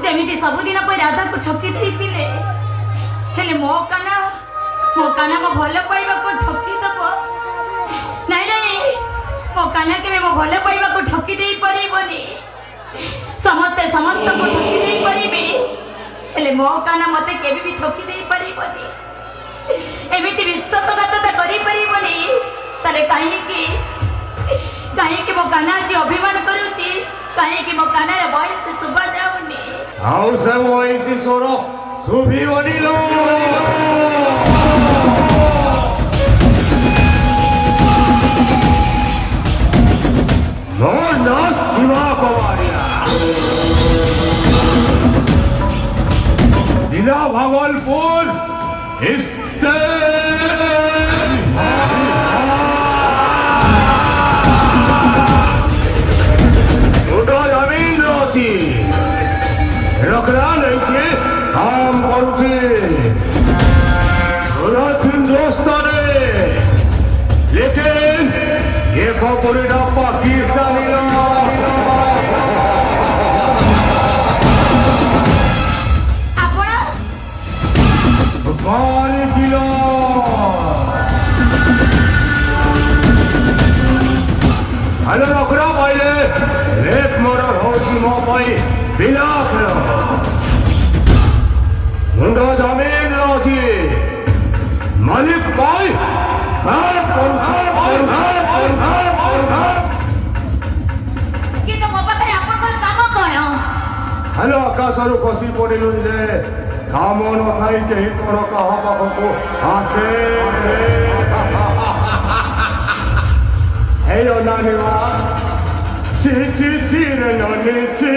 सेमिति सबुदिन पर राधा को ठकी देइथिले हेले मो काना मो भल पाइबा को ठकी दब नहीं नहीं मो काना के मो भल पाइबा को ठकी देई परिबनी समस्त को ठकी देई परिबे हेले मो काना मते केबे भी ठकी देई परिबनी एमिति विश्वासघातता करि परिबनी ताले काहे कि मो काना जी अभिमान करूची काहे कि मो काना रे वॉइस सुबा जाउनी आउ से वॉइस सोर सुभी वनिलो नो न शिवा कुमारिया जिला भागलपुर रखना नहीं के काम करुचे लेकिन ये खबरटा पाकिस्तानी हेलो रखना पाइले रेप मर्डर होची मो पाई बिना मुंडा जमीन लोची मालिक भाई हेलो आकाशरू खसी पड़िलु जे काम न खाई के हितन कहा पाखको आसे हेलो नानीवा ची ची ची रे नानी ची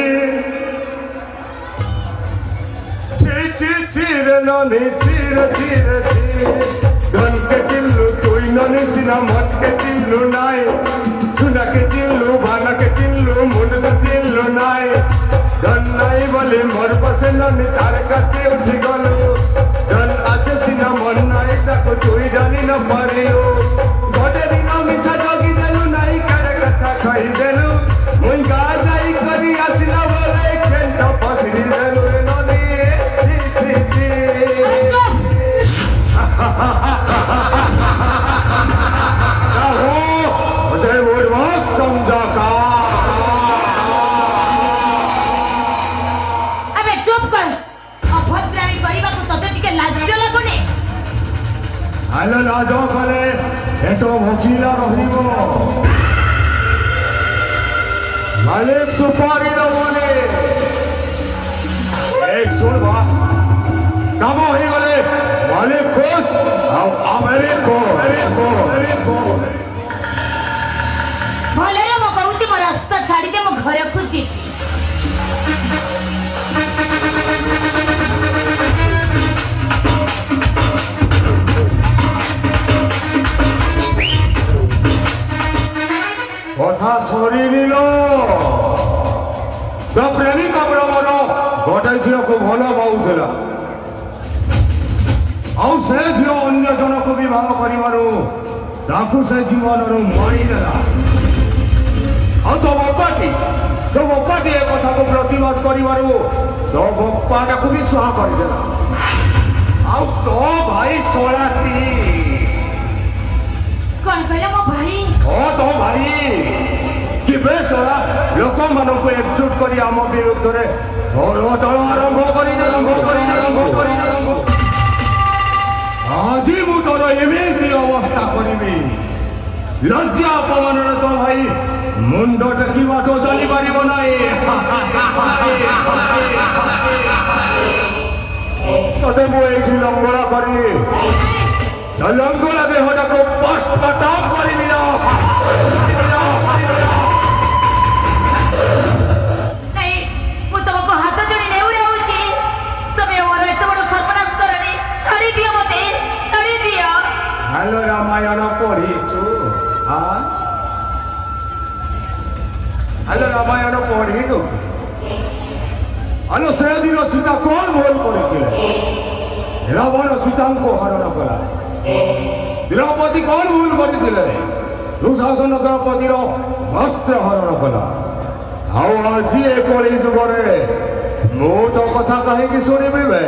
ननी चीर चीर धन के चिल्लू कोई ननी सिना मत के चिल्लू नाय सुना के चिल्लू भाना के चिल्लू मुंड के चिल्लू नाय धन नाई बोले मोर पासे ननी तार काছে उठी गलो धन आछे सिना मन नाय ताको तुई जानी न पारियो गोटे दिन मिसा जगी देलु नाई करे कथा कहि देलु मुई गा जाई करी आसिला बोले खेल पसरी देलु ननी हेलो लाजो करे एटो वकीला रहिबो मालिक सुपारी रबने एक सुन बा काम होई गले मालिक खुश आ अमेरिको भले रे मो कहूची मो रास्ता छाड़ी दे मो घर खुजी कथा सरी निल तो प्रेमिक मन गोटे झील को भल पाऊला से झील अन्य जन को विवाह कर से जीवन मरीदेला तो बप्पाटी ए कथा को प्रतिवाद कर तो बप्पाटा को भी सुहा करदेला तो भाई सोलाती कौन कहले मो भाई तो भाई कि बेसरा लोक मानक एकजुट करी आम विरुद्ध रे दल आरंभ करी आज मु तोर एमती अवस्था करी लज्जा अपमान तो भाई मुंड टेकी बाटो चली पार ना ते मुझे लंगड़ा करी लंगड़ा देहटा को पष्टम कर हेलो रामायण पढ़ीचु हेलो रामायण पढ़ीनु हेलो से दिन सीता कौन भूल कर रावण सीता को हरण कला द्रौपदी कौन भूल करते दुशासन द्रौपदी वस्त्र हरण कला आज कली जुगे ମୁଁ ତୋ କଥା କାହିଁକି ଶୁଣିବି ବେ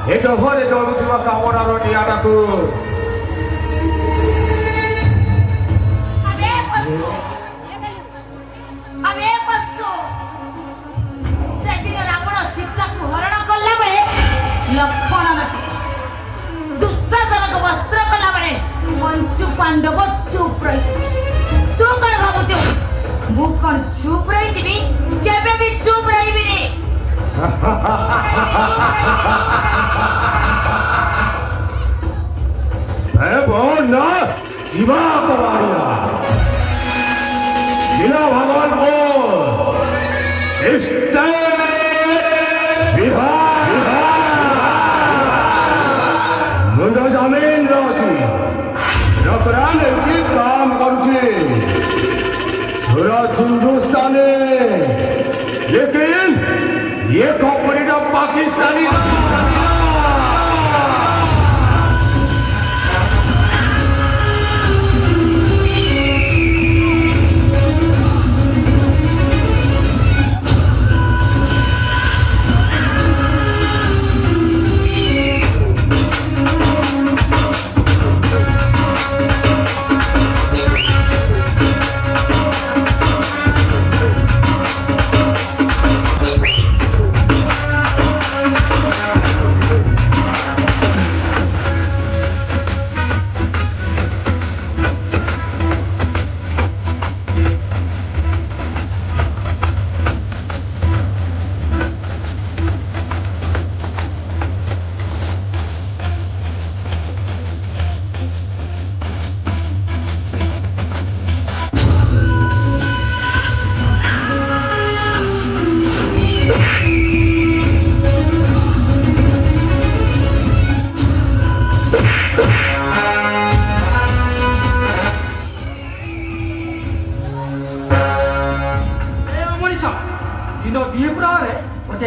ଏ ଘରେ ଜଳୁଥିବା କାମରାର ନିଆଁଟାକୁ ସେଦିନ ରାବଣ ସୀତାକୁ ହରଣ କଲା ବେଳେ ଲକ୍ଷ୍ମଣ ଦୁଃଶାସନକୁ ବସ୍ତ୍ର କଲା ବେଳେ ପଞ୍ଚୁ ପାଣ୍ଡବ ଚୁପ୍ ରହିଥିଲେ। ତୁ କଣ ଭାବୁଛୁ ମୁଁ କଣ ଚୁପ୍ ରହିଯିବି? କେବେ ବି ଚୁପ୍ ରହିବିନି। ना शिवा कुमारिया जिला भगवान को मुंडा जमीन रही रकरान की काम करुचे सूरज हिंदुस्तानी लेकिन ये कंपनी तो पाकिस्तानी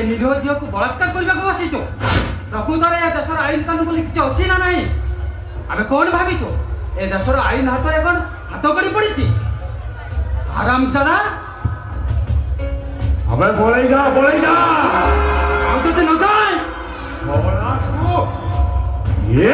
निर्दोष को बलात्कार करने को बसी प्रकृतर ए देशर आईन कानून बोली किसी अच्छी ना नहीं आम कौन भावी ए देशर आईन हाथ कौन हाथ कड़ी पड़ी आराम चला हमें बोले जा तो न जाए ये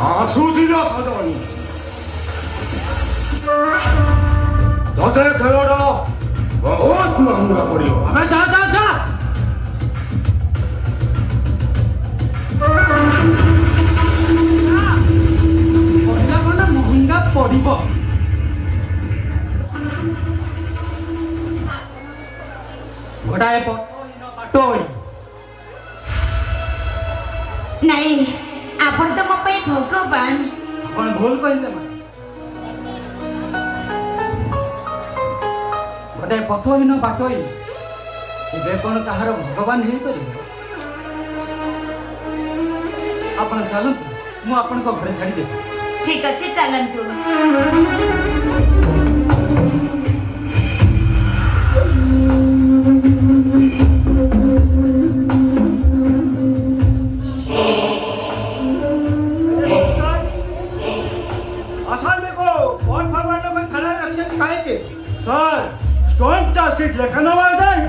आसूजिला सदानी तोते खेलोड़ा बहुत महंगा पड़ियो अबे जा जा जा पहला कोना महंगा पड़िबो गोटाए पाटोई नहीं आपण तो मो पे भगवान कौन भूल कहले गोटे पथहीन बाटोई ए कौन कहार भगवान हो पारे आपण चलतु मु आपण को घरे छाड़ी देबी ठीक अच्छे चलतु ବସି ଲେଖା ନେବା ଯାଏ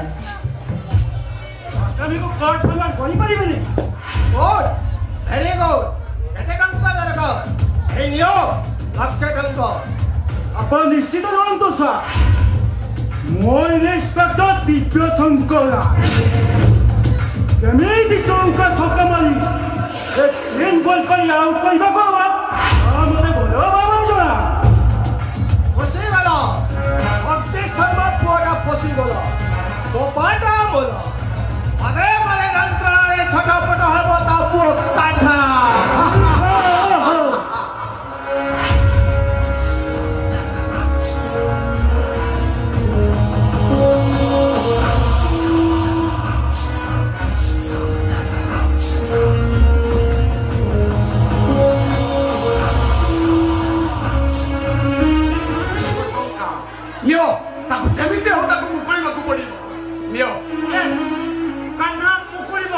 ଆସାମୀକୁ କୋର୍ଟ ଫେଲ କରିପାରିବେନି। Good very good. କେତେ ଟଙ୍କା ଦରକାର? ଏଇ ନିଅ 1,00,000 ଟଙ୍କା। ଆପଣ ନିଶ୍ଚିତ ରୁହନ୍ତୁ ସାର୍। ମୋ ଇନ୍ସପେକ୍ଟର ଦିବ୍ୟ ଶଙ୍କର କେମିତି ଚୌକା ଛକା ମାରି ଏ କ୍ଲିନ୍ ବଲ୍ କରି ଆଉଟ୍ କରିବାକୁ ହବ ମୋତେ ଭଲ ଭାବରେ ଜଣା। ଫସିଗଲ। ଅତି ଶର୍ମା ପୁଅଟା ଫସିଗଲ। କପାଟା ବୋଲ। ପଦେ ପଦେ ଯନ୍ତ୍ରଣାରେ ଛଟପଟ ହେବ ତା ପୁଅ କାଢା। ନିଅ ତାକୁ ଯେମିତି ହଉ ତାକୁ ମୁକୁଳିବାକୁ ପଡିବ। ନିଅ କାହ୍ନା ମୁକୁଳିବ।